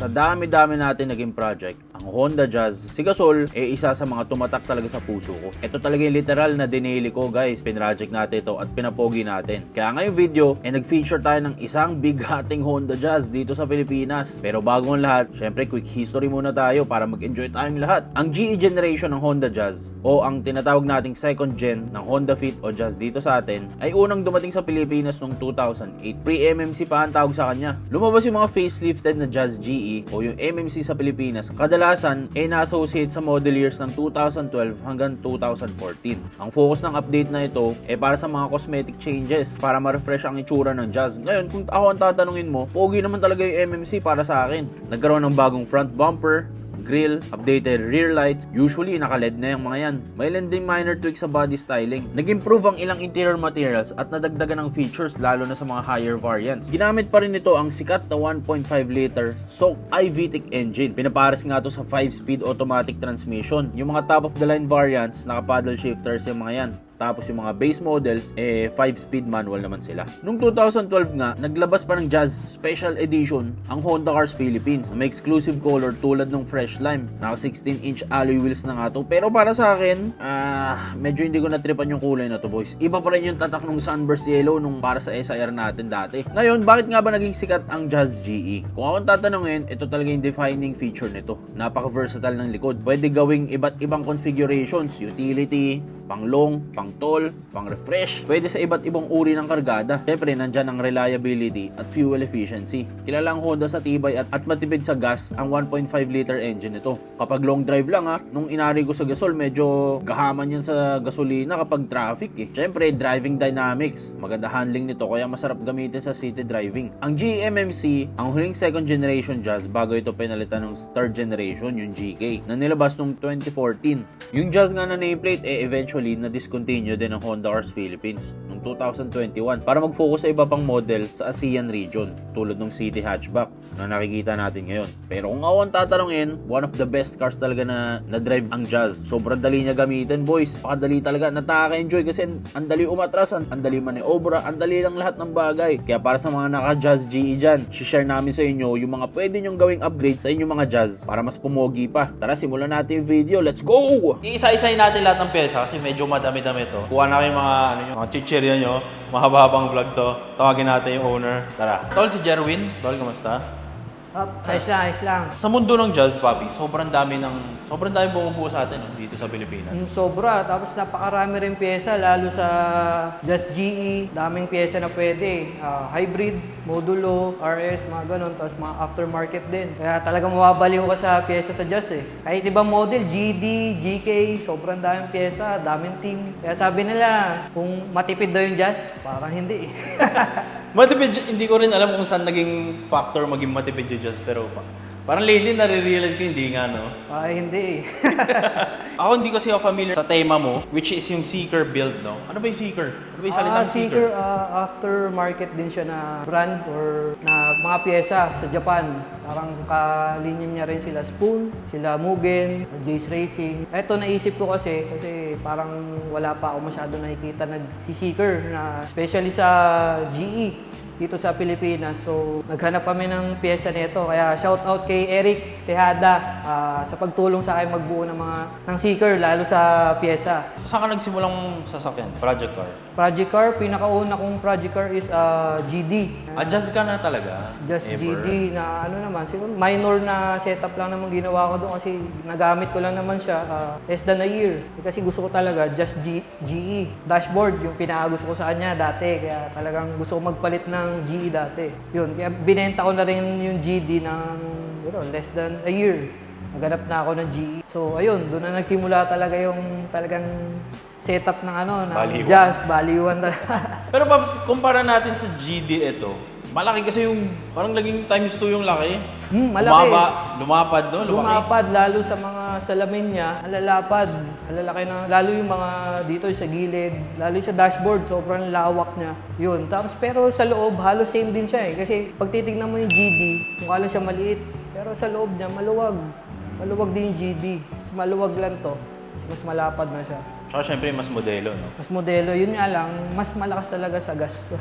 Sa dami-dami natin naging project, ang Honda Jazz, si Gasol, isa sa mga tumatak talaga sa puso ko. Ito talaga yung literal na dinili ko, guys. Pinroject natin ito at pinapogi natin. Kaya ngayong video, nag-feature tayo ng isang bigating Honda Jazz dito sa Pilipinas. Pero bago ang lahat, syempre quick history muna tayo para mag-enjoy tayong lahat. Ang GE generation ng Honda Jazz, o ang tinatawag nating second gen ng Honda Fit o Jazz dito sa atin, ay unang dumating sa Pilipinas noong 2008. Pre-MMC pa ang tawag sa kanya. Lumabas yung mga facelifted na Jazz GE o yung MMC sa Pilipinas, kadalasan na-associate sa model years ng 2012 hanggang 2014. Ang focus ng update na ito para sa mga cosmetic changes para ma-refresh ang itsura ng Jazz. Ngayon, kung ako ang tatanungin mo, pogi naman talaga yung MMC para sa akin. Nagkaroon ng bagong front bumper, grill, updated rear lights, usually naka-LED na yung mga yan. May din minor tweaks sa body styling. Nag-improve ang ilang interior materials at nadagdagan ng features lalo na sa mga higher variants. Ginamit pa rin ito ang sikat na 1.5 liter SOAK iVTEC engine. Pinapares nga ito sa 5-speed automatic transmission. Yung mga top of the line variants, naka-paddle shifters yung mga yan. Tapos yung mga base models, 5-speed manual naman sila. Noong 2012 nga, naglabas pa ng Jazz Special Edition ang Honda Cars Philippines. May exclusive color tulad ng Fresh Lime. Naka 16-inch alloy wheels na nga to. Pero para sa akin, medyo hindi ko natripan yung kulay na to, boys. Iba pa rin yung tatak ng Sunburst Yellow nung para sa SIR natin dati. Ngayon, bakit nga ba naging sikat ang Jazz GE? Kung akong tatanungin, ito talaga yung defining feature nito. Napaka-versatile ng likod. Pwede gawing iba't ibang configurations, utility, pang long, pang tall, pang refresh. Pwede sa iba't ibang uri ng kargada. Siyempre, nandyan ang reliability at fuel efficiency. Kilala ang Honda sa tibay at matipid sa gas ang 1.5 liter engine nito. Kapag long drive lang nung inari ko sa gasol, medyo gahaman yan sa gasolina kapag traffic Siyempre, driving dynamics. Maganda handling nito kaya masarap gamitin sa city driving. Ang GMMC, ang huling second generation Jazz bago ito pinalitan ng third generation, yung GK, na nilabas noong 2014. Yung Jazz nga na nameplate, eventually na-discontinue din ng Honda Cars Philippines noong 2021 para mag-focus sa iba pang model sa ASEAN region tulad ng city hatchback na nakikita natin ngayon. Pero kung ako ang tatanungin, one of the best cars talaga na drive ang Jazz. Sobrang dali niya gamitin, boys. Pakadali talaga. Nakaka-enjoy kasi ang dali umatras, ang dali maniobra, ang dali lang lahat ng bagay. Kaya para sa mga naka-Jazz GE dyan, share namin sa inyo yung mga pwede nyong gawing upgrade sa inyong mga Jazz para mas pumogi pa. Tara, simulan natin yung video. Let's go! Iisa-isahin natin lahat ng pyesa kasi medyo madami-dami to. Kuha na kayo mga chichirya nyo, mahaba-habang vlog to. Tawagin natin yung owner. Tara. Tol, si Jerwin. Tol, kamusta? Ayos lang. Sa mundo ng Jazz, papi, sobrang dami bumubuo sa atin dito sa Pilipinas. Yung sobra, tapos napakarami rin pyesa, lalo sa Just GE, daming pyesa na pwede. Hybrid, modulo, RS, mga ganun, tapos mga aftermarket din. Kaya talagang mababaliw ka sa pyesa sa Just Kahit ibang model, GD, GK, sobrang daming pyesa, daming team. Kaya sabi nila, kung matipid daw yung Just, parang hindi Matipid, hindi ko rin alam kung saan naging factor maging matipid yung Jazz, pero parang lately nare-realize ko hindi nga, no? Hindi Ako hindi kasi ako familiar sa tema mo, which is yung Seeker build, no? Ano ba yung Seeker? Ano ba yung salitang Seeker, aftermarket din siya na brand or na mga pyesa sa Japan. Parang kalinya niya rin sila Spoon, sila Mugen, Jace Racing. Ito naisip ko kasi parang wala pa ako masyado nakikita nagsi-Seeker na especially sa GE dito sa Pilipinas. So, naghanap kami ng pyesa nito. Kaya shout out kay Eric Tejada sa pagtulong sa akin magbuo ng Seeker, lalo sa pyesa. Saan ka nagsimulang sasakyan? Project car? Project car, pinakauna kong project car is GD. Jazz ka na talaga? Just Ever? GD na siguro minor na setup lang naman ginawa ko doon kasi nagamit ko lang naman siya less than a year. Kasi gusto ko talaga just GE. Dashboard, yung pinakagusto ko sa kanya dati. Kaya talagang gusto ko magpalit ng GE dati. Yun, kaya binenta ko na rin yung GD ng less than a year. Naganap na ako ng GE. So ayun, doon na nagsimula talaga yung talagang setup ng Baliwan. Jazz, baliwan talaga. Pero Pops, kumpara natin sa GD ito, malaki kasi yung, parang naging times 2 yung laki. Malaki. Lumapad, no? Lumaki. Lumapad, lalo sa mga salamin niya, alalapad, alalaki na, lalo yung mga dito sa gilid, lalo sa dashboard, sobrang lawak niya. Yun, tapos pero sa loob, halos same din siya Kasi pag titignan mo yung GD, mukha lang siya maliit, pero sa loob niya, maluwag. Maluwag din yung GD. Mas maluwag lang to, mas malapad na siya. Tsaka syempre, mas modelo, no? Mas modelo, yun nga lang, mas malakas talaga sa gasto.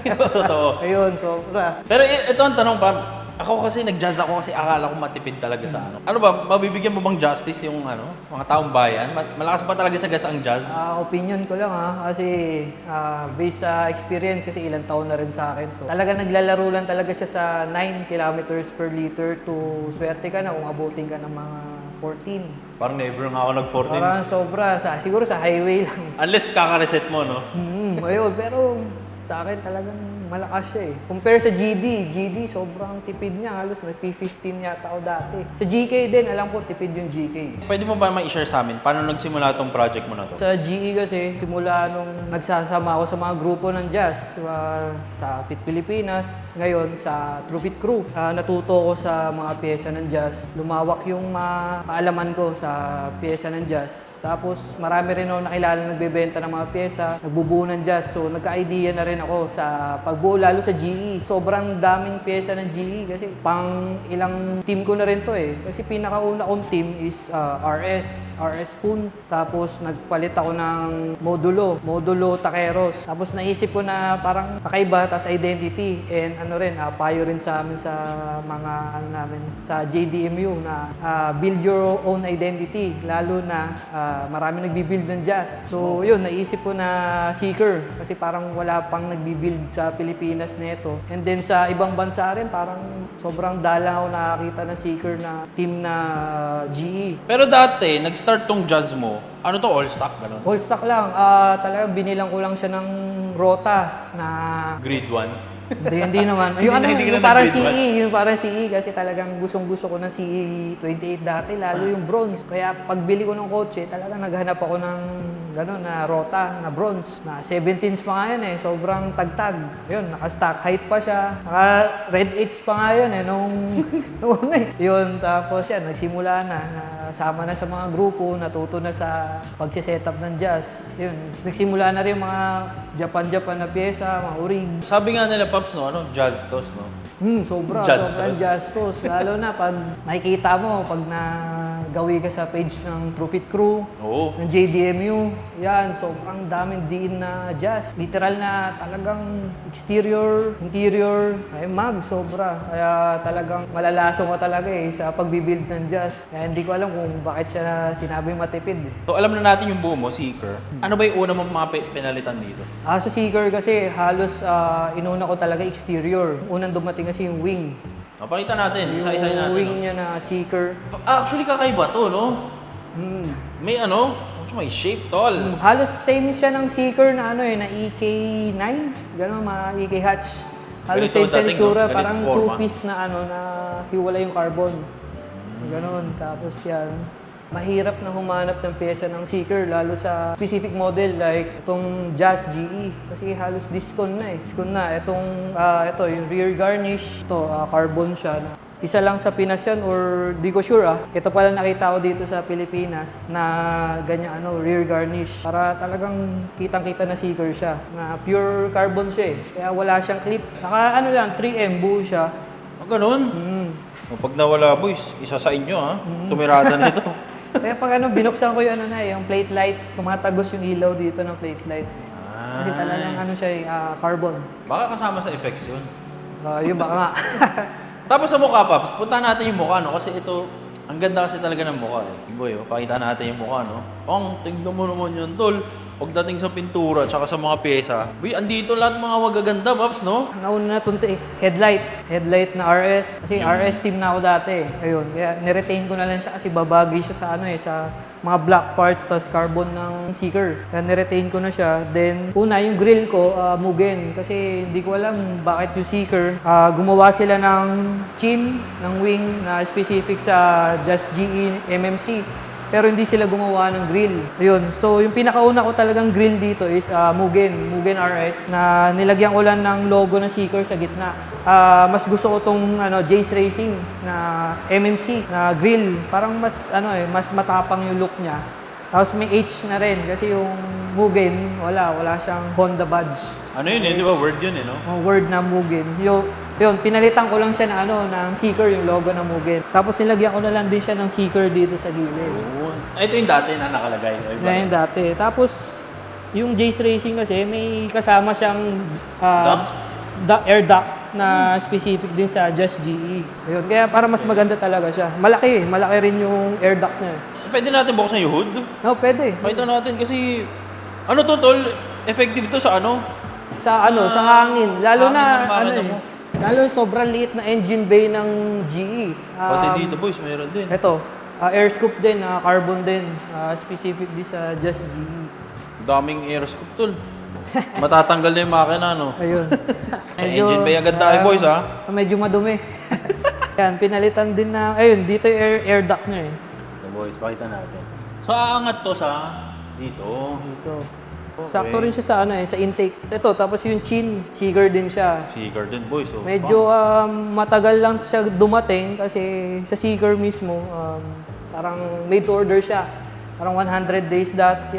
Totoo. Ayun, sobra. Pero ito ang tanong, Pam. Ako kasi nag-jazz ako kasi akala ko matipid talaga sa ano. Ano ba, mabibigyan mo bang justice yung mga taong bayan? Malakas ba talaga sa gas ang jazz? Opinion ko lang kasi based sa experience kasi ilang taon na rin sa akin to. Talaga naglalaro lang talaga siya sa 9 kilometers per liter to swerte ka na kung abutin ka ng mga 14. Parang never nga ako nag-14. Parang sobra, siguro sa highway lang. Unless kaka-reset mo, no? Ayun, pero sa akin talagang malakas siya eh. Compare sa GD sobrang tipid niya. Halos nag-15 yata ako dati. Sa GK din, alam ko tipid yung GK. Pwede mo ba ma-share sa amin paano nagsimula tong project mo na to? Sa GE kasi, simula nung nagsasama ako sa mga grupo ng jazz sa Fit Pilipinas, ngayon sa True Fit Crew. Natuto ko sa mga pyesa ng jazz. Lumawak yung kaalaman ko sa pyesa ng jazz. Tapos marami rin ako nakilala nagbebenta ng mga pyesa, nagbubuo ng jazz. So nagka-idea na rin ako sa pagbuo lalo sa GE. Sobrang daming pyesa ng GE kasi pang ilang team ko na rin to eh. Kasi pinakauna kong team is RS Spoon. Tapos nagpalit ako ng modulo Takeros. Tapos naisip ko na parang kakaiba, tas identity and payo rin sa amin sa mga namin sa JDMU na build your own identity, lalo na marami nagbi-build ng jazz. So yun, naisip ko na Seeker kasi parang wala pang nagbi-build sa Pilipinas nito. And then sa ibang bansa rin, parang sobrang dalang ako nakakita na Seeker na team na GE. Pero dati, nag-start tong jazz mo, ano to, all stock, gano'n? All stock lang. Talagang binilang ko lang siya ng Rota na Grade 1? hindi naman. Hindi ka Yung na parang nag-grade CE, yung parang CE kasi talagang gustong-gusto ko ng CE 28 dati, lalo yung bronze. Kaya pagbili ko ng kotse, talagang naghanap ako ng gano'n na Rota, na bronze. Na 17s pa nga yan eh, sobrang tagtag. Yun, naka-stock height pa siya. Naka-red H pa nga yun eh, nung una eh. Yun, tapos yan, nagsimula na sama na sa mga grupo, natuto na sa pagsisetup ng jazz. Yun, nagsimula na rin yung mga Japan na pyesa, mga urig. Sabi nga nila, Pops, jazz toast, no? Sobrang Jazz jazz toast. Lalo na pag makikita mo, pag nagawi ka sa page ng True Fit Crew, Oo. ng JDMU, yan, sobrang daming diin na jazz. Literal na talagang exterior, interior, ay sobra. Kaya talagang malalaso ka talaga eh sa pagbibuild ng jazz. Kaya hindi ko alam kung bakit siya sinabing matipid eh. So, alam na natin yung buo mo, Seeker. Ano ba yung una mong mga pinalitan dito? Sa Seeker kasi halos inuna ko talaga exterior. Unang dumating kasi yung wing. Pakita natin, isa-isa natin. Yung wing niya na Seeker. Actually, kakaiba to, no? May may shape, tol. Halos same siya ng Seeker na na EK9, gano'n, mga EK hatch. Halos Ganito same siya dating, ng tsura, no? Ganito parang forma. two-piece na na hiwala yung carbon. Gano'n, tapos yan. Mahirap na humanap ng pyesa ng Seeker, lalo sa specific model like itong Jazz GE. Kasi halos discon na eh. Discon na. Ito, yung rear garnish. Ito, carbon siya. Isa lang sa Pinas yan or di ko sure Ito pala nakita ko dito sa Pilipinas na ganyan rear garnish. Para talagang kitang-kita na Seeker siya. Na pure carbon siya eh. Kaya wala siyang clip. Naka lang, 3M buo siya. Ganun? Pag nawala, boys, isa sa inyo, Tumirada nito. Kaya pag binuksan ko yung yung plate light, tumatagos yung ilaw dito ng plate light. Kasi talagang siya carbon. Baka kasama sa effects yun. Yun baka nga. Tapos sa mukha, Paps, punta natin yung mukha, no? Kasi ito, ang ganda kasi talaga ng mukha, eh. Boy, pakita natin yung mukha, no? Tingnan mo naman yun, tol. Pagdating sa pintura, tsaka sa mga pyesa. Boy, andito lahat mga magaganda, Paps, no? Nauna na ito headlight. Headlight na RS. Kasi RS team na ako dati. Ayun, kaya niretain ko na lang siya kasi babagay siya sa sa mga black parts tas carbon ng Seeker. Kaya niretain ko na siya. Then, una, yung grill ko, Mugen. Kasi hindi ko alam bakit yung Seeker. Gumawa sila ng chin, ng wing na specific sa Just GE MMC. Pero hindi sila gumawa ng grill. Ayun. So, yung pinakauna ko talagang grill dito is Mugen RS na nilagyan ko lang ng logo ng Seeker sa gitna. Mas gusto ko tong Jace Racing na MMC na grill. Parang mas mas matapang yung look niya. Tapos may H na rin kasi yung Mugen wala siyang Honda badge. Ano yun, di ba? Word yun, no? Word na Mugen. Yun, pinalitan ko lang siya ng Seeker, yung logo ng Mugen. Tapos nilagyan ko na lang din siya ng Seeker dito sa gilid. Ito yung dati na nakalagay. Yan yung dati. Tapos, yung Jace Racing kasi may kasama siyang air duct na specific din sa Just GE. Ayun, kaya para mas maganda talaga siya. Malaki rin yung air duct niya. Pwede natin buksan yung hood? Oh, pwede. Pakita natin kasi, ano to tol, effective to sa ano? Sa hangin. Lalo Hangin na, ng makina mo. lalo sobrang liit na engine bay ng GE. Pati dito boys, mayroon din. Ito, air scoop din, carbon din, specific din sa Just GE. Daming air scoop tol. Matatanggal na yung makina, no? Ayun. Sa engine bay agad tayo boys, ha? Medyo madumi. Yan, pinalitan din na, ayun, dito yung air duct niya eh. Ito boys, pakita natin. So, aangat to sa dito. Dito. Sakto rin siya sa sa intake. Ito, tapos yung chin, seeker din siya. Seeker din boys. Oh. Medyo matagal lang siya dumating kasi sa seeker mismo, parang made to order siya. Parang 100 days 100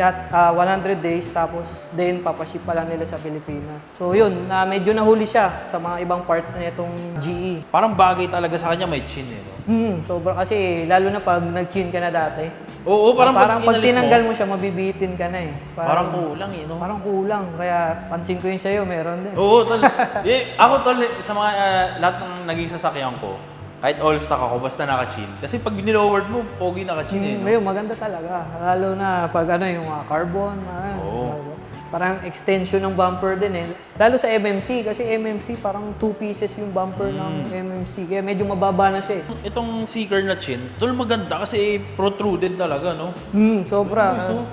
days tapos then papaship pa lang nila sa Pilipinas. So yun, medyo nahuli siya sa mga ibang parts na itong GE. Parang bagay talaga sa kanya may chin eh. No? Sobra kasi lalo na pag nag-chin ka na dati. Oo, parang Pag inalis tinanggal mo, mo siya, mabibitin ka na eh. parang kulang eh. No? Parang kulang. Kaya pansin ko yun sa'yo, meron din. Oo, tol. Ako tol, sa mga lahat ng naging sasakyan ko, kahit all stock ako, basta naka-chin. Kasi pag nilowered mo, pogi naka-chin eh. No? Ngayon, maganda talaga. Lalo na pag yung carbon. Parang extension ng bumper din eh. Lalo sa MMC, kasi MMC parang 2 pieces yung bumper ng MMC. Kaya medyo mababa na siya eh. Itong seeker na chin, tol maganda kasi protruded talaga, no? Sobra. So,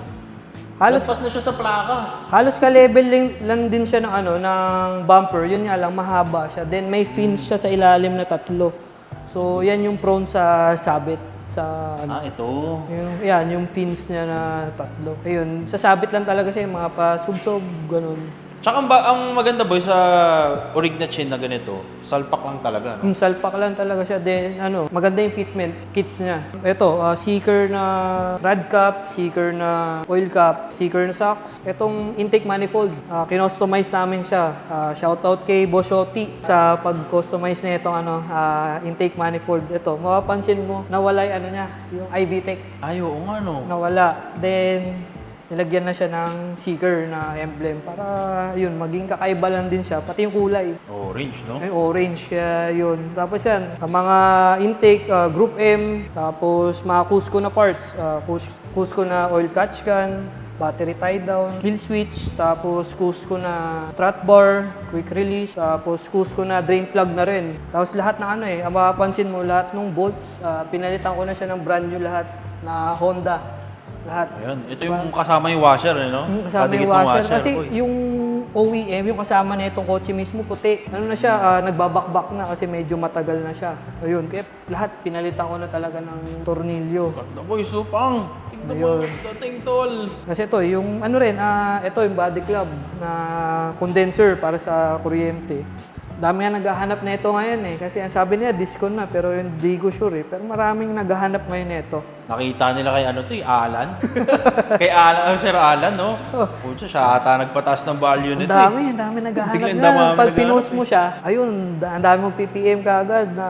Halos lampas na siya sa plaka. halos ka-level lang din siya ng ng bumper. Yun nga lang, mahaba siya. Then may fins siya sa ilalim na 3. So yan yung prone sa sabit sa Ito. yung fins niya na 3. Ayun, sasabit lang talaga siya yung mga pa-subsob, ganun. Tsaka ang maganda boy sa orig na chin na ganito, salpak lang talaga, no? Salpak lang talaga siya. Then maganda yung fitment kits niya. Ito, seeker na rad cap, seeker na oil cap, seeker na socks. Itong intake manifold, kinostomize namin siya. Shoutout kay Boshoti sa pag-customize na itong intake manifold. Ito, mapapansin mo, nawala yung niya, yung IV-Tech. Ay, oo nga, no? Nawala. Then, nilagyan na siya ng seeker na emblem para yun, maging kakaiba lang din siya. Pati yung kulay. Orange, no? Ay, orange, kaya yun. Tapos yan, ang mga intake, Group M, tapos mga Cusco na parts, Cusco na oil catch gun, battery tie down, kill switch, tapos Cusco na strut bar, quick release, tapos Cusco na drain plug na rin. Tapos lahat ng ang mapapansin mo, lahat ng bolts, pinalitan ko na siya ng brand new lahat na Honda. Lahat. Ayun, ito yung kasama yung washer, eh, no? Kasama Kadikit yung ng washer. Kasi boys. yung OEM, yung kasama na itong kotse mismo, puti. Na siya, nagbabakbak na kasi medyo matagal na siya. Ayun, kaya lahat pinalitan ko na talaga ng tornilyo. Ganda boy, supang! Tignan mo, Ayun. dating tol! Kasi ito, yung ito yung body club na condenser para sa kuryente. Dami nga naghahanap na ito ngayon eh. Kasi ang sabi niya, discount na. Pero hindi ko sure eh. Pero maraming naghahanap ngayon nito. Nakita nila kay Alan? Kay Alan, Sir Alan, no? Pucha, siya ata nagpataas ng value nito. Ang dami naghahanap Biglang nga. damami Pag naghahanap pinost mo siya, ayun, ang dami mong PPM kaagad na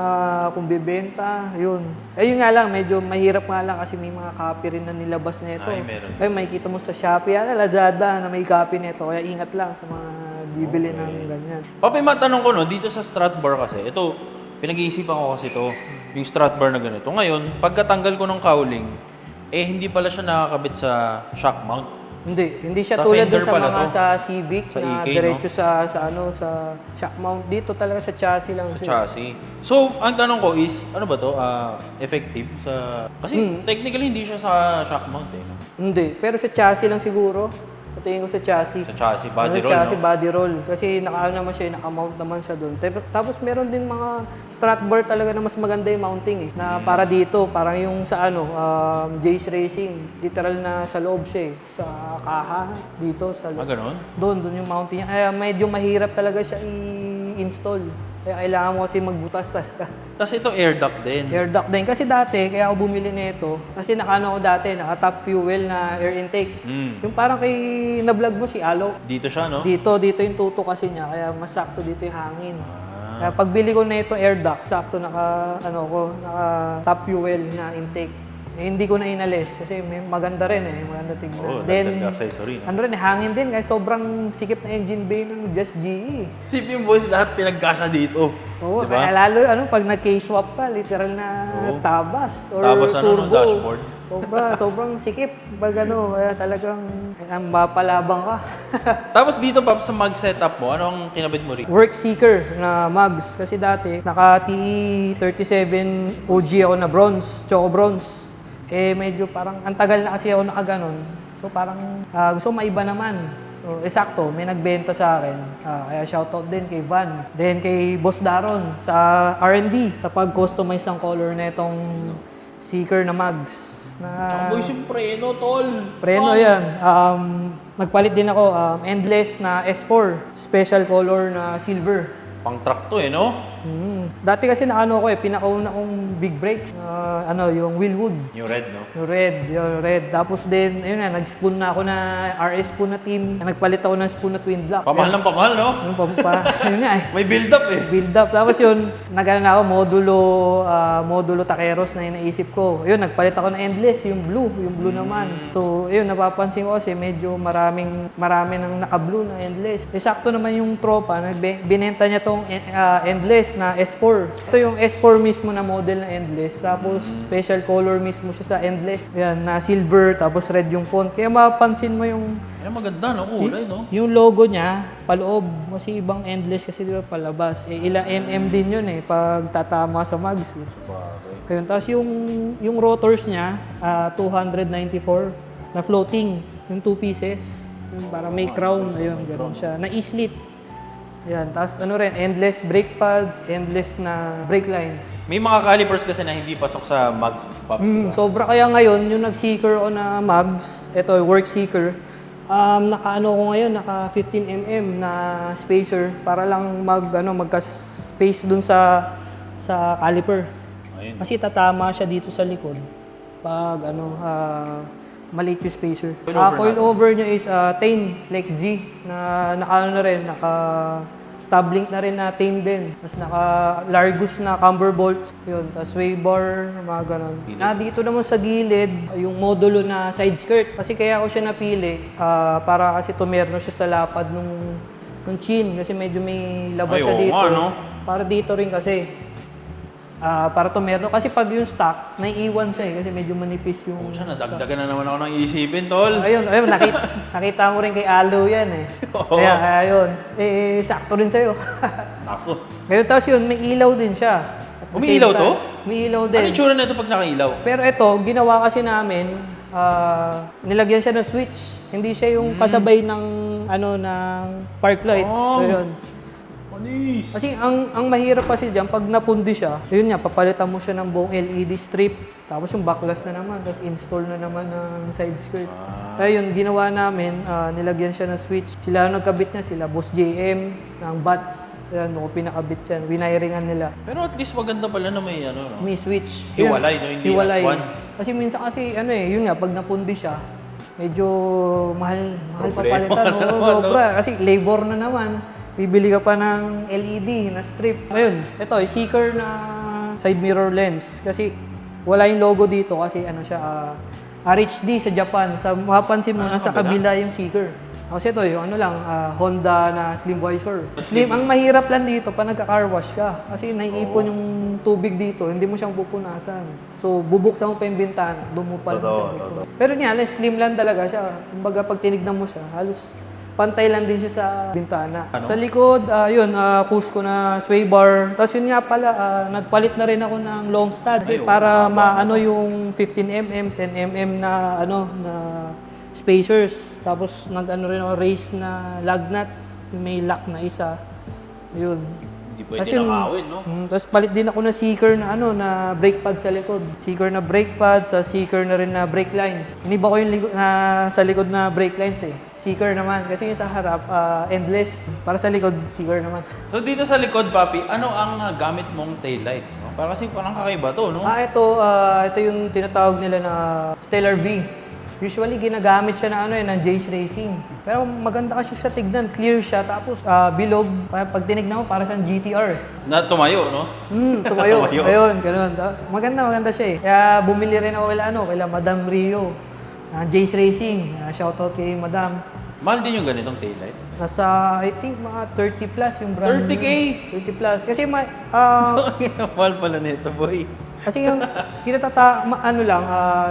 kung bibenta, ayun. Ayun nga lang, medyo mahirap nga lang kasi may mga copy rin na nilabas na ito. Ay, meron. Ay, makikita mo sa Shopee, Lazada na may copy nito. Kaya ingat lang sa mga bibili ng ganyan. Papi, matanong ko, no, dito sa strut bar kasi, ito, pinag-iisipan ko kasi ito, yung strut bar na ganito. Ngayon, pagkatanggal ko ng cowling, hindi pala siya nakakabit sa shock mount. Hindi siya Sa tulad fender doon sa pala mga to. sa Civic Sa na EK, diretso sa shock mount. Dito talaga sa chassis lang Sa siya. chassis. So, ang tanong ko is, ano ba to? Effective sa... Kasi technically hindi siya sa shock mount eh. No? Hindi, pero sa chassis lang siguro. Patingin ko sa chassis. Sa chassis, body roll, Chassis, no? body roll. Kasi naman siya, naka-mount naman siya doon. Tapos meron din mga strut bar talaga na mas maganda yung mounting eh. Na para dito, parang yung sa Jace Racing. Literal na sa loob siya eh. Sa kaha, dito, sa loob. Ganon? Doon yung mounting niya. Kaya medyo mahirap talaga siya i-install. Kaya kailangan mo kasi magbutas talaga. Tapos ito air duct din. Air duct din. Kasi dati, kaya ako bumili nito, kasi ako dati, naka-top fuel na air intake. Yung parang na-vlog mo si Alo. Dito siya, no? Dito yung tuto kasi niya, kaya mas sakto dito yung hangin. Kaya pagbili ko na ito air duct, sakto naka top fuel na intake. hindi ko na inalis kasi maganda rin maganda tignan. Oo, Then, dagdag accessory, no? ano rin, hangin din kasi sobrang sikip na engine bay ng Just GE. Sipin boys, lahat pinagkasya dito. Oo, Diba? kaya lalo pag nag-case swap ka, literal na Oo. tabas or Tabas, turbo. no, dashboard. Sobrang sikip pag kaya talagang mapalabang ka. Tapos dito, Paps, sa mag setup mo, anong kinabit mo rin? Work seeker na mugs kasi dati naka TE37 OG ako na bronze, choco bronze. Medyo parang ang tagal na kasi ako nakaganon. So parang gusto ko maiba naman. So eksakto, may nagbenta sa akin. Kaya shoutout din kay Van. Then kay Boss Daron sa R&D kapag customize ang color na itong seeker na mugs. Tsaka boys, yung preno, tol. Preno yan. Nagpalit din ako endless na S4, special color na silver. Pang truck to no? Dati kasi pinakauna kong big brakes, yung Willwood. Yung red, no? Yung red. Tapos din, ayun nga, nag-spoon na ako na RS spoon na team. Nagpalit ako ng spoon na twin block. Pamahal ng pamahal, no? Yung yun nga May build-up build up. Tapos yun, nagana na ako, modulo takeros na yung naisip ko. Yun, nagpalit ako ng endless, yung blue naman. So, yun, napapansin ko kasi medyo marami nang naka-blue na endless. Sakto naman yung tropa, binenta niya tong endless na S4. Ito yung S4 mismo na model na endless. Tapos, special color mismo siya sa endless. Yan, na silver, tapos red yung font. Kaya mapapansin mo yung Ay, maganda, no? Kulay, no? yung logo niya, paloob. Kasi ibang endless kasi di ba palabas. Ilang mm din yun pag tatama sa mugs. Ayun, tapos yung rotors niya, 294 na floating. Yung 2 pieces. Yung para may crown. Ayun, gano'n siya. Na e-slit. Ayan, tapos endless brake pads, endless na brake lines. May mga calipers kasi na hindi pasok sa mugs, Pops. Diba? Sobra kaya ngayon, yung nag-seeker o na mugs, ito, work seeker, naka 15mm na spacer para lang magka-space dun sa caliper. Ayun. Kasi tatama siya dito sa likod pag maliit yung spacer. Coil over niya is Tain Flex Z na naka-stub link na rin na Tain din. Tapos naka-Largus na camber bolts. Yun, tapos sway bar, mga ganon. Dito naman sa gilid, yung modulo na side skirt. Kasi kaya ako siya napili para kasi tumerno siya sa lapad nung chin. Kasi medyo may labas siya dito. Nga, no? Para dito rin kasi. Para tumerno. Kasi pag yung stock, naiiwan siya kasi medyo manipis yung... Siya, nadagdagan na naman ako ng isipin, tol. Ayun, nakita mo rin kay Alo yan Oo. Kaya yun. Sakto rin sa'yo. Ako. Ngayon, tapos yun, may ilaw din siya. At the May ilaw same to? time, May ilaw din. Ano yung tsura na ito pag nakailaw? Pero ito, ginawa kasi namin, nilagyan siya ng switch. Hindi siya yung kasabay ng park light. Oh. So, yun. Panis! Kasi ang mahirap kasi dyan, pag napundi siya, yun nga, papalitan mo siya ng buong LED strip, tapos yung backlash na naman, tapos install na naman ng side skirt. Kaya yun, ginawa namin, nilagyan siya ng switch. Sila nagkabit niya, sila Boss JM, ng Bats. Yan, ako pinakabit yan, winiringan nila. Pero at least maganda pala na may no? May switch. Hiwalay, no? Hindi Hiwalay. as one. Kasi minsan kasi, yun nga, pag napundi siya, medyo mahal Problema papalitan. na naman, Sobra. Kasi labor na naman. Bibili ka pa ng LED na strip. Ayun, ito, seeker na side mirror lens. Kasi wala yung logo dito kasi RHD sa Japan. Mapapansin mo, nasa kabila yung seeker. Kasi ito, yung Honda na slim visor. Slim, ang mahirap lang dito pa nagka-car wash ka. Kasi naiipon yung tubig dito, hindi mo siyang pupunasan. So, bubuksan mo pa yung bintana, doon mo pa lang siya pupunasan. Pero niya, slim lang talaga siya. Kumbaga, pag tinignan mo siya, halos pantay lang din siya sa bintana. Sa likod, Cusco na sway bar. Tapos yun nga pala, nagpalit na rin ako ng long stud. Kasi para yung 15mm, 10mm na spacers. Tapos rin ako race na lug nuts. May lock na isa. Ayun. Hindi pwede nakawin, no? Tapos palit din ako ng seeker na na brake pad sa likod. Seeker na brake pad, sa seeker na rin na brake lines. Iniba ko yung sa likod na brake lines Seeker naman. Kasi yung sa harap, endless. Para sa likod, seeker naman. So dito sa likod, Papi, ano ang gamit mong taillights? No? Para kasi parang kakaiba to, no? Ito yung tinatawag nila na Stellar V. Usually, ginagamit siya na ng Jace Racing. Pero maganda kasi sa tignan, clear siya, tapos bilog. Pag tinignan mo, para siyang GTR. Na tumayo, no? Tumayo. Tumayo. Ayun, ganun. Maganda siya eh. Kaya bumili rin ako kila Madam Rio. Jace Racing. Shoutout kay Madam. Mahal din yung ganitong taillight. Nasa, I think, mga 30 plus yung brand. 30K? 30 plus. Kasi Mahal pala nito, boy. kasi yung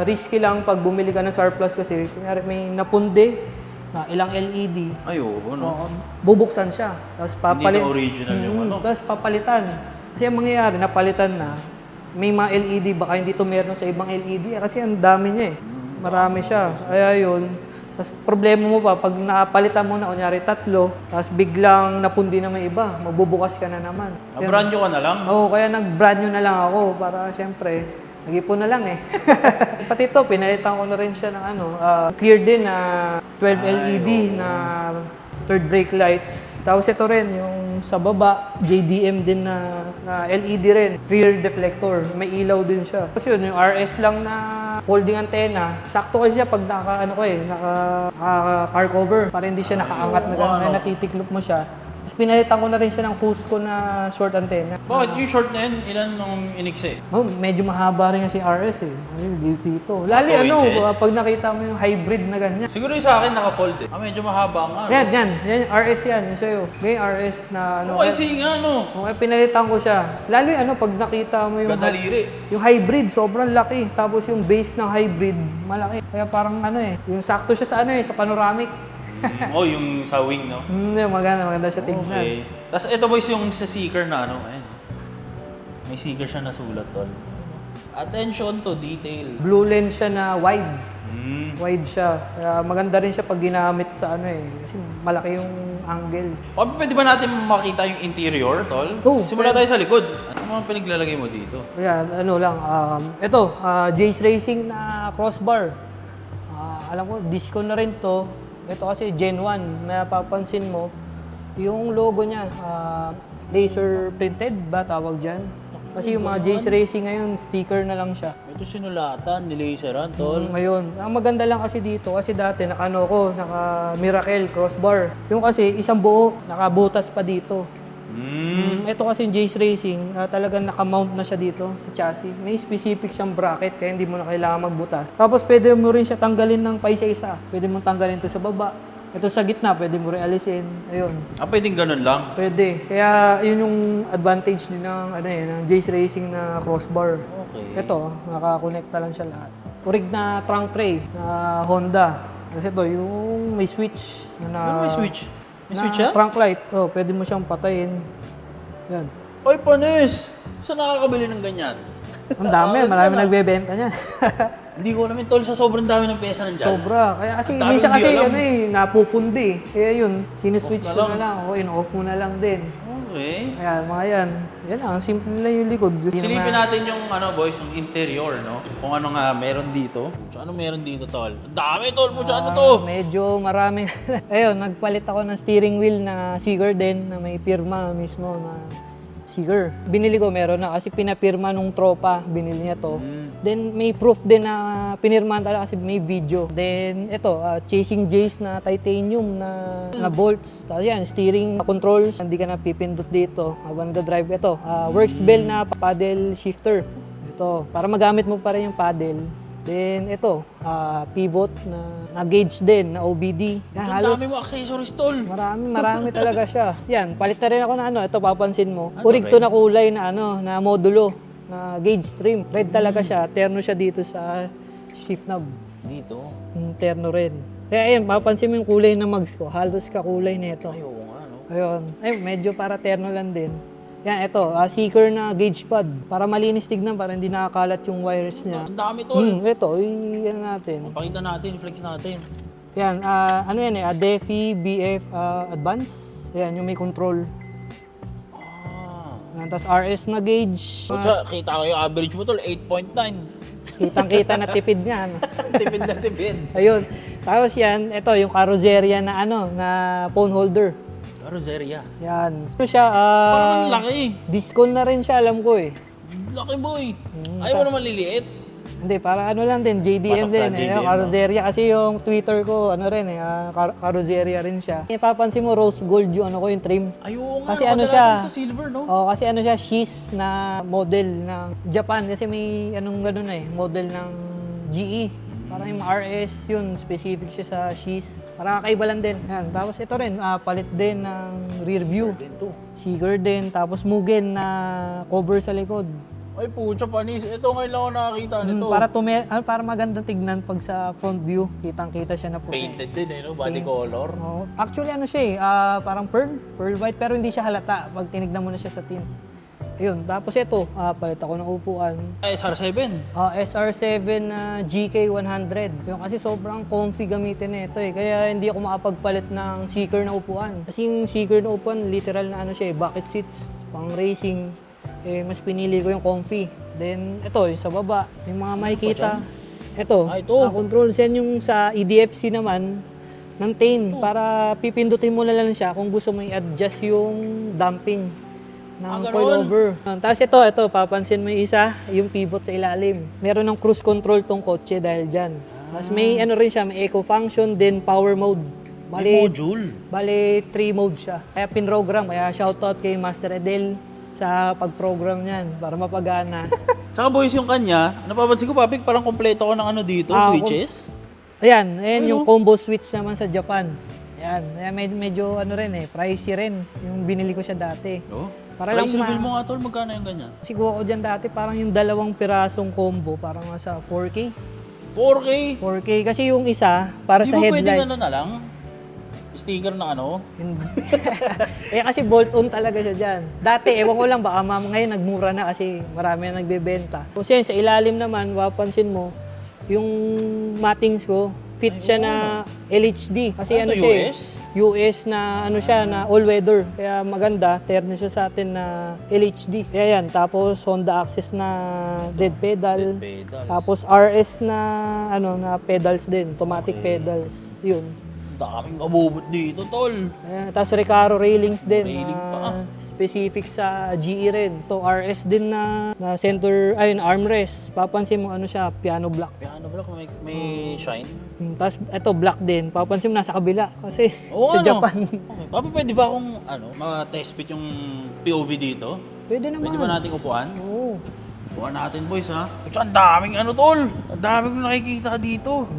risky lang pag bumili ka ng surplus kasi kunyari may napundi na ilang LED. Ay, oo, no? Bubuksan siya. Tapos Hindi na original yung ano. Tapos papalitan. Kasi ang mangyayari, napalitan na, may mga LED, baka hindi to meron sa ibang LED. Kasi ang dami niya eh. Marami siya. Kaya yun. Tapos problema mo pa, pag napalitan mo na, kunyari 3, tapos biglang napundi na may iba, magbubukas ka na naman. Brand new ka na lang? Oo, kaya nag-brand new na lang ako para siyempre, nag-ipon na lang eh. Pati ito, pinalitan ko na rin siya ng clear din na 12 LED na third brake lights. Tapos ito rin, yung sa baba, JDM din na LED rin, rear deflector, may ilaw din siya. Tapos yun, yung RS lang na folding antenna, sakto kasi siya pag naka car cover, para hindi siya nakaangat na gano'n, natitiklop mo siya. Tapos pinalitan ko na rin siya ng Cusco na short antenna. Bakit yung short na yun, ilan nung inikse? Medyo mahaba rin kasi RS eh. Dito. Lalo 2 inches? pag nakita mo yung hybrid na ganyan. Siguro yung sa akin naka-fold eh. Medyo mahaba nga. no? Yan, RS yan, yung sa'yo. May RS na Kasi nga, no? Okay, pinalitan ko siya. Lalo yung pag nakita mo yung Gadaliri. yung hybrid, sobrang laki. Tapos yung base ng hybrid, malaki. Kaya parang yung sakto siya sa panoramic. Yung sa wing, no? Maganda siya tignan. Okay. Tapos ito boys yung sa seeker na ayun. May seeker siya nasulat tol. Attention to detail. Blue lens siya na wide. Wide Siya. Kaya maganda rin siya pag ginamit sa kasi malaki yung angle. Pwede ba natin makita yung interior, tol? Oo, Simula tayo sa likod. Ano mga pinaglalagay mo dito? Ayan, ito, Jace Racing na crossbar. Alam ko, disco na rin to. Ito kasi Gen 1, mapapansin mo, yung logo niya, laser printed ba tawag dyan? Kasi yung mga Jace Racing ngayon, sticker na lang siya. Ito sinulatan, nilaseran, tol. Ngayon, ang maganda lang kasi dito, kasi dati naka Miracle crossbar. Yung kasi isang buo, nakabutas pa dito. Ito kasi yung Jace Racing, talagang nakamount na siya dito sa chassis. May specific siyang bracket, kaya hindi mo na kailangan magbutas. Tapos pwede mo rin siya tanggalin ng paisa-isa. Pwede mo tanggalin ito sa baba. Ito sa gitna, pwede mo rin alisin. Ayun. Pwedeng ganun lang? Pwede. Kaya yun yung advantage din ng Jace Racing na crossbar. Okay. Ito, nakakonekta lang siya lahat. Urig na trunk tray na Honda. Kasi ito, yung may switch. Ano may switch? May switch yan? Trunk light. Pwede mo siyang patayin. Yan. Oy, panis! Saan nakakabili ng ganyan? Ang dami, marami nagbebenta niya. Hindi ko namin, tol, sa sobrang dami ng pyesa ng jazz. Sobra. Kaya kasi, Ang dami minsan hindi kasi, alam. napupundi. Kaya yun, sinuswitch Off ko na na lang. In-off mo na lang din. Okay. Ayan, mga yan. Yan lang, simple lang yung likod. Silipin natin yung boys, yung interior, no? Kung ano nga meron dito. Ano meron dito, tol? Ang dami, tol! Ano to? Medyo maraming. Ayun, nagpalit ako ng steering wheel na Seeger din, na may pirma mismo na Seeger. Binili ko, meron na kasi pinapirma nung tropa, binili niya to. Then may proof din na pinirmahan talaga kasi may video. Then ito, Chasing Jace na titanium na bolts. Tapos yan, steering controls. Hindi ka na pipindot dito habang nagda-drive. Ito, Works Bell na paddle shifter. Ito, para magamit mo pa rin yung paddle. Then ito, pivot na gauge din, na OBD. Yan, Ang dami mo accessories, tol! Marami talaga siya. Yan, palit na rin ako na ito papansin mo. Ano, Urig to na kulay na na modulo, na gauge trim. Red talaga siya, terno siya dito sa shift knob. Dito? Terno rin. Kaya ayun, mapapansin mo yung kulay ng mags ko, halos kakulay nito. Ay, oo nga, no? Ayun, medyo para terno lang din. Yan, ito, Seeker na gauge pad. Para malinis tignan, para hindi nakakalat yung wires niya. Ang dami, tol! Ito, yan natin. Pakita natin, flex natin. Yan, DeFi BF Advance. Yan, yung may control. Yan, tapos RS na gauge. Kita ko yung average mo, tol, 8.9. Kitang-kita na tipid niya. Tipid na tipid. Ayun. Tapos yan, ito, yung carrosseria na na phone holder. Carrosseria. Yan. Ano siya, Parang ang laki. discount na rin siya, alam ko eh. Laki, boy. Ayaw mo naman liliit. Hindi, para ano lang din, JDM Pasok sa din. JDM, no? Carrozzeria. Kasi yung Twitter ko, ano rin Carrozzeria rin siya. Papansin mo, rose gold yung ano ko, yung trim. Ay, oo nga. Kasi no, ano kadalasan siya? to silver, no? Oh, kasi ano siya, sheath na model ng Japan. Kasi may anong ganun model ng GE. Parang yung RS, yun, specific siya sa sheath. Parang kakaiba lang din. Yan. Tapos ito rin, palit din ng rear view. Seeker din. Tapos Mugen na cover sa likod. Ay, pucha, panis. Ito ngayon lang ako nakakita nito. Para maganda tignan pag sa front view, kitang-kita siya na puti. Painted din, eh, no? Body color. Oh, actually ano siya parang pearl white pero hindi siya halata pag tinignan mo na siya sa tint. Ayun, tapos ito, palit ako ng upuan. Ay, SR7. SR7 GK100. Yung kasi sobrang comfy gamitin nito kaya hindi ako makapagpalit ng seeker na upuan. Kasi yung seeker na upuan, literal na ano siya bucket seats, pang racing. Mas pinili ko yung comfy. Then, ito, yung sa baba, yung mga makikita. Ito, ito. controls yan yung sa EDFC naman, ng Tane. Para pipindutin mo na lang siya kung gusto mo i-adjust yung damping ng coilover. Tapos ito, papansin mo yung isa, yung pivot sa ilalim. Meron ng cruise control tong kotse dahil dyan. Tapos may ano rin siya, may eco function, then power mode. May module. Bali, 3 mode siya. Kaya pinrogram, kaya shoutout kay Master Edel sa pag-program niyan para mapagana. Tsaka boys, yung kanya, napapansin ko, Papik, parang kompleto ko ng ano dito, switches. Ayan yung combo switch naman sa Japan. Ayan, medyo ano rin pricey rin yung binili ko siya dati. Oh. Para Price lang reveal mo nga, tol, magkano yung ganyan? Siguro ko dyan dati, parang yung 2 pirasong combo, parang nasa 4K. 4K? 4K, kasi yung isa, para Di sa ba pwedeng headlight. ano na lang? Sticker na ano? Hindi. Kasi bolt-on talaga siya dyan. Dati, ewan ko lang, baka ngayon nagmura na kasi marami na nagbebenta. Kasi sa ilalim naman, mapapansin mo, yung mattings ko, fit siya na LHD. Kasi Ano to, siya US? US na ano siya na all-weather. Kaya maganda, terno siya sa atin na LHD. Kaya yan, tapos Honda Access na dead pedal. Dead pedals. Tapos RS na ano na pedals din, automatic pedals. Yun. Daming mabubot dito, tol. Tapos Recaro railings din. Railing pa. Specific sa GE rin. To RS din na center, armrest. Papansin mo ano siya, piano block. Piano block, may shine. Tapos ito black din. Papansin mo nasa kabila kasi Oo, sa Japan. Okay. Papi, pwede ba akong ma-test fit yung POV dito? Pwede naman. Pwede ba nating upuan? Oo. Upuan natin, boys, ha? Pucha, ang daming tol. Ang daming nakikita dito.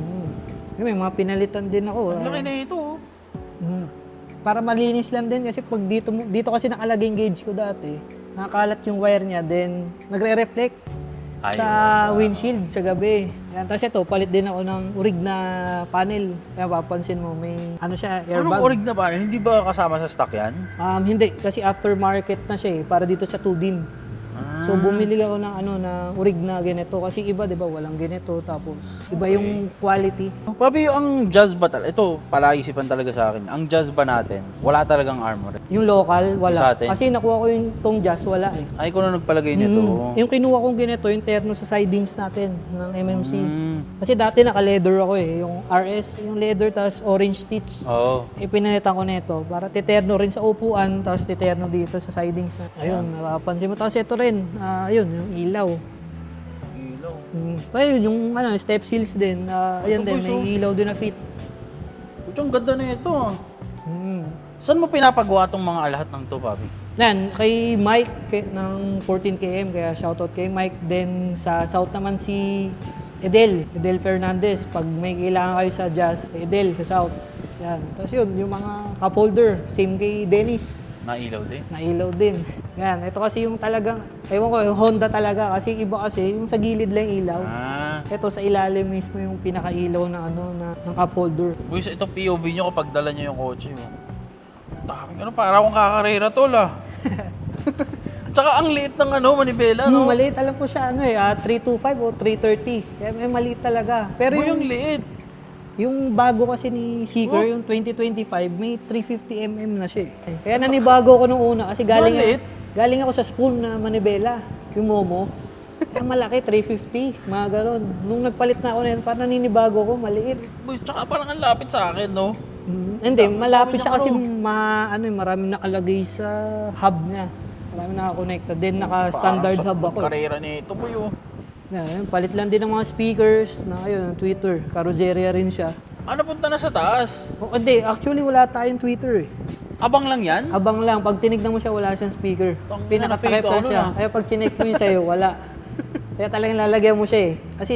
May mga pinalitan din ako. Ang laki na ito, oh. Para malinis lang din kasi pag dito kasi nakalagay yung gauge ko dati, nakakalat yung wire niya, then nagre-reflect sa windshield sa gabi. Yan, tapos ito, palit din ako ng urig na panel. Kaya papansin mo, may ano siya, airbag. Anong orig na ba? Hindi ba kasama sa stock yan? Hindi, kasi aftermarket na siya para dito sa Tudin. So bumili ako ng ng urig na ganito kasi iba 'di ba walang ganito tapos iba yung quality. Papi, ang Jazz ba talaga? Ito, palaisipan talaga sa akin. Ang Jazz ba natin, wala talagang armor. Yung local Sa wala. atin? Kasi nakuha ko yung tong Jazz wala Ay, kung ano nagpalagay nito. Yung kinuha kong ganito yung terno sa sidings natin ng MMC. Kasi dati naka-leather ako yung RS, yung leather tapos orange stitch. Oo. Ipinalitan ko nito para titerno rin sa upuan tapos titerno dito sa sidings na. Ayun, napapansin mo. Tapos ito rin, ayun, yung ilaw. Ayun, yung step seals din. Ayan din, may ilaw din na fit. Pucha, ang ganda na ito. Saan mo pinapagawa tong mga lahat ng to, Papi? Yan, kay Mike ng 14KM, kaya shoutout kay Mike. Then sa South naman si Edel Fernandez. Pag may kailangan kayo sa Jazz, Edel sa South. Yan. Tapos yun, yung mga cup holder, same kay Dennis. Nailaw din. Nailaw din. Yan, ito kasi yung talagang, ewan ko, yung Honda talaga. Kasi iba kasi, yung sa gilid lang yung ilaw. Ito sa ilalim mismo yung pinakailaw na ng cup holder. Boys, ito POV nyo kapag dala nyo yung kotse. Daming para akong kakarera, tol, Tsaka ang liit ng manibela, no? Maliit, alam ko siya, 325 o 330. Kaya may maliit talaga. Pero yung liit. Yung bago kasi ni Seeker, yung 2025, may 350mm na siya. Kaya nanibago ko nung una kasi galing ako sa spoon na manibela, yung Momo. Kaya malaki, 350, mga ganon. Nung nagpalit na ako na yan, parang naninibago ko, maliit. Boy, tsaka parang ang lapit sa akin, no? Hindi, malapit siya kasi maraming nakalagay sa hub niya. Maraming nakakonekta. Then naka-standard hub ako. Karera nito, boy, oh. Yan, palit lang din ng mga speakers na ayun, Twitter. Carrozzeria rin siya. Ano punta na sa taas? O, hindi, actually wala tayong Twitter eh. Abang lang yan? Abang lang, pag tinignan mo siya, wala siyang speaker. Pinakatakip na-fake lang ako siya. nun, Kaya pag chinek mo yun sa'yo, wala. Kaya talagang lalagyan mo siya eh. Kasi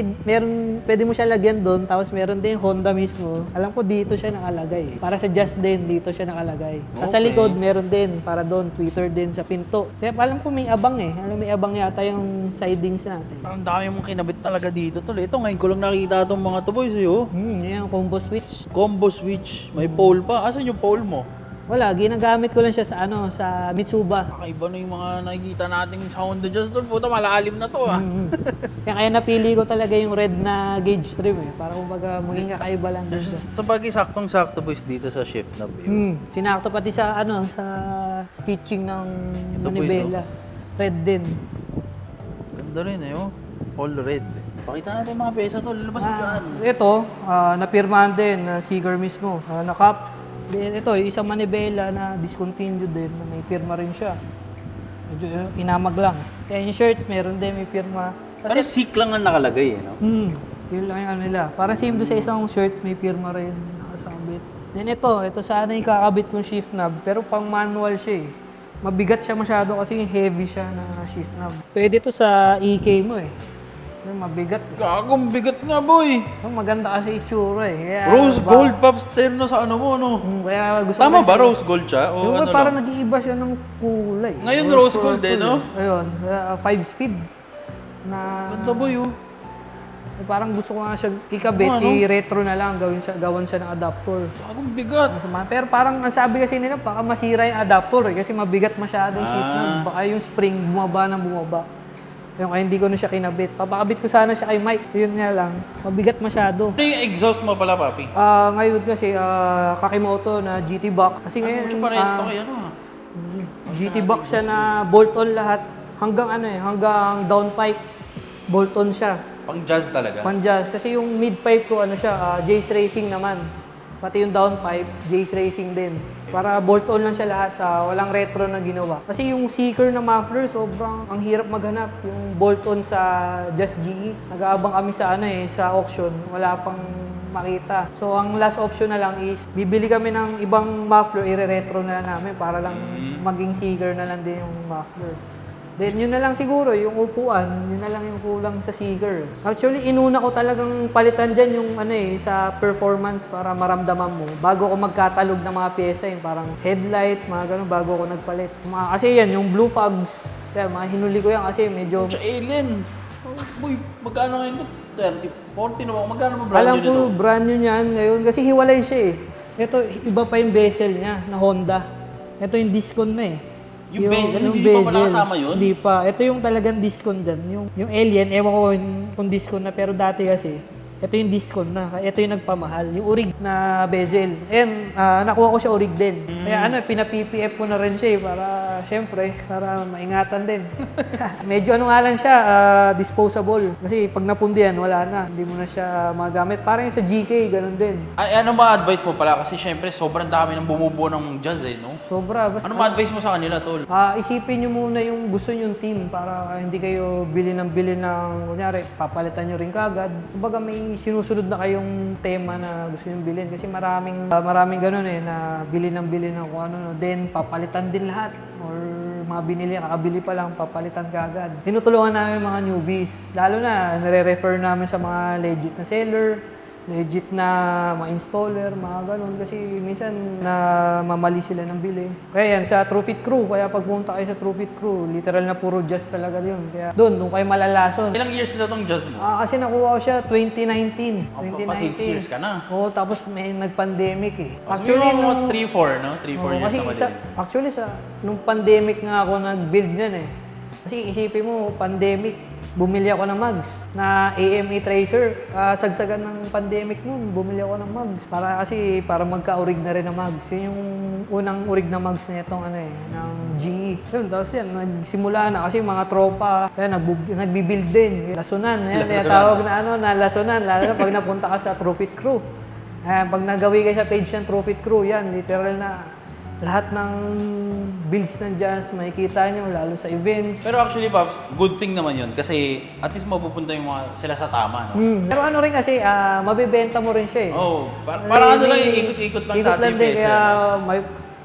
pwede mo siya lagyan doon, tapos meron din Honda mismo. Alam ko dito siya nakalagay eh. Para sa Just din, dito siya nakalagay. Tapos sa Okay. likod, meron din, para doon, Twitter din sa pinto. Kaya alam ko may abang eh. Alam may abang yata yung sidings natin. Ang dami mong kinabit talaga dito tol. Ito ngayon ko lang nakita itong mga to boys eh oh. Yan yung combo switch. Combo switch, may pole pa. Asan yung pole mo? Wala, ginagamit ko lang siya sa sa Mitsuba. Kakaiba na yung mga nakikita nating sa Honda Jazz tol. Puta, malalim na to ah. Kaya napili ko talaga yung red na gauge trim eh. Para kumbaga maging kakaiba lang din siya. Sa bagay, saktong-sakto boys dito sa shift knob. Sinakto pati sa sa stitching ng Ito, manibela. Red din. Ganda rin eh oh. All red. Pakita natin mga pesa tol. Labas mo dyan. Ito, napirmahan din na Seeger mismo. Na-cap. Then ito, isang manibela na discontinued din, na may pirma rin siya. Medyo inamag lang. Kaya yung shirt, meron din may pirma. Pero sick lang ang nakalagay eh, no? Yun lang yung ano nila. Para same doon sa isang shirt, may pirma rin nakasabit. Then ito sana yung kakabit kong shift knob, pero pang manual siya eh. Mabigat siya masyado kasi heavy siya na shift knob. Pwede to sa EK mo eh. Yung mabigat eh. Gagong bigat nga boy. Maganda kasi itsura eh. Kaya, Rose gold pops terno sa ano mo no? Kaya gusto Tama ko ba rose gold siya? O Yung ano parang lang? nag-iiba siya ng kulay. Ngayon Or rose gold purple. eh, no? Ayun, 5 speed. Na Ganda boy oh. parang gusto ko nga siya ikabit, Ano? i-retro na lang, gawan siya ng adapter. Gagong bigat. Pero parang ang sabi kasi nila, baka masira yung adapter eh, kasi mabigat masyado yung shift knob. Baka yung spring bumaba ng bumaba. Yung kaya hindi ko na siya kinabit. Papakabit ko sana siya kay Mike. Yun nga lang, mabigat masyado. Ano yung exhaust mo pala papi? Ngayon kasi Kakimoto na GT box. Kasi ngayon, Ano parehas to kayo ano ah? GT box siya na bolt-on lahat. Hanggang hanggang downpipe. Bolt-on siya. Pang jazz talaga? Pan-jazz. Kasi yung mid-pipe ko, Jace Racing naman. Pati yung downpipe, Jace Racing din. Para bolt-on lang siya lahat, walang retro na ginawa. Kasi yung seeker na muffler, sobrang ang hirap maghanap. Yung bolt-on sa Just GE, nag-aabang kami sa sa auction, wala pang makita. So ang last option na lang is, bibili kami ng ibang muffler, ire-retro na namin para lang maging seeker na lang din yung muffler. Then yun na lang siguro, yung upuan, yun na lang yung kulang sa seeker. Actually, inuna ko talagang palitan dyan yung sa performance para maramdaman mo. Bago ko magkatalog ng mga pyesa, yung parang headlight, mga ganun, bago ko nagpalit. Kasi yan, yung blue fogs, yan, mga hinuli ko yan kasi medyo... Sa alien. Oh, boy, magkano ngayon to? 30, 40 na ba? Magkano ba brand Alam new ko, nito? brand new niyan ngayon kasi hiwalay siya eh. Ito, iba pa yung bezel niya na Honda. Ito yung discount na eh. Yung bezel, hindi pa pala kasama yun? Hindi pa. Ito yung talagang discount dyan. Yung Alien, ewan ko kung discount na, pero dati kasi, ito yung discount na. Ito yung nagpamahal. Yung orig na bezel. And nakuha ko siya orig din. Kaya pina-PPF ko na rin siya para, syempre, para maingatan din. Medyo nga lang siya, disposable. Kasi pag napundihan, wala na. Hindi mo na siya magamit. Parang yung sa GK, ganun din. Ay, ano ba advice mo pala? Kasi syempre, sobrang dami ng bumubuo ng jazz eh, no? Sobra. Basta, Ano ba advice mo sa kanila, tol? isipin nyo muna yung gusto nyong team para hindi kayo bili ng, kunyari, papalitan nyo rin kagad. Kumbaga may sinusunod na kayong tema na gusto nyong bilhin. Kasi maraming ganun na bili ng kung ano. Then, papalitan din lahat. Or mga binili, kakabili pa lang, papalitan kagad. Tinutulungan namin mga newbies. Lalo na, nire-refer namin sa mga legit na seller, legit na mga installer, mga ganun. Kasi minsan na mamali sila ng bili. Kaya yan, sa TrueFit Crew, kaya pag pumunta kayo sa TrueFit Crew, literal na puro jazz talaga yun. Kaya doon kayo malalason. Ilang years na tong jazz mo? Kasi nakuha ko siya 2019. Pa 6 years ka na. Oo, tapos may nag-pandemic eh. Actually, mga 3-4, no? 3-4 years kasi na din. actually, nung pandemic nga ako nag-build yan eh. Kasi isipin mo, pandemic, bumili ako ng mugs na AME Tracer. Sagsagan ng pandemic noon, bumili ako ng mugs. Para magka-urig na rin ng mugs. Yun yung unang urig na mugs na itong ng GE. Yun, tapos yan, nagsimula na kasi mga tropa, kaya nagbibuild din. Lasunan, yan, tawag na lasunan, lalo na pag napunta ka sa TrueFit Crew. Pag nagawi kayo sa page ng TrueFit Crew, yan, literal na lahat ng builds ng Jazz makikita nyo, lalo sa events. Pero actually, Pops, good thing naman yun kasi at least mapupunta yung mga sila sa tama, no? Pero ano rin kasi, mabibenta mo rin siya eh. Oh, parang ano lang, ikot-ikot lang sa ating din, pyesa. kaya may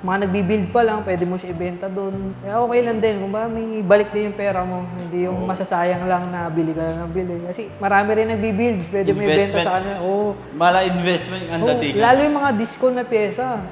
mga nagbibuild pa lang, pwede mo siya ibenta doon. Kaya okay lang din, kung ba may balik din yung pera mo, hindi yung masasayang lang na bili ka lang ng bili. Kasi marami rin nagbibuild, pwede mo ibenta sa kanila. Oo. Mala investment ang dating. Lalo yung mga disco na pyesa,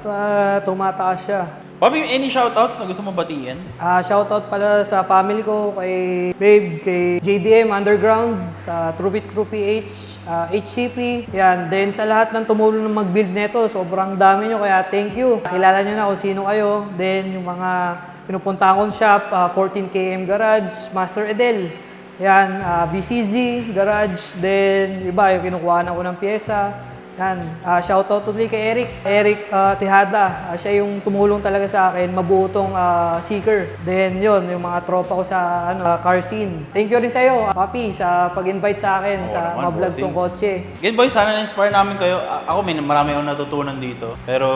tumataas siya. Papi, any shoutouts na gusto mo batiin? Shoutout pala sa family ko, kay Babe, kay JDM Underground, sa Truvit Crew PH, HCP. Yan, then sa lahat ng tumulong na mag-build nito, sobrang dami nyo, kaya thank you. Kilala nyo na kung sino kayo. Then yung mga pinupuntahan kong shop, 14KM Garage, Master Edel. Yan, BCZ Garage, then iba yung kinukuha ko ng pyesa. Yan, shoutout ulit kay Eric Tejada. Siya yung tumulong talaga sa akin, mabuo tong seeker. Then yun, yung mga tropa ko sa car scene. Thank you rin sa'yo, Papi, sa pag-invite sa akin sa naman, ma-vlog bossing. tong kotse. Again, boys, sana na-inspire namin kayo. Ako, marami akong natutunan dito. Pero,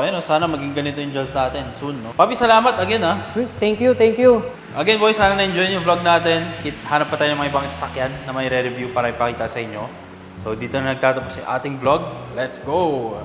ayun, sana maging ganito yung jazz natin soon, no? Papi, salamat again, ha? Thank you, thank you. Again, boys, sana na-enjoy yung vlog natin. Hanap pa tayo ng mga ibang sasakyan na may re-review para ipakita sa inyo. So, dito na nagtatapos yung ating vlog. Let's go!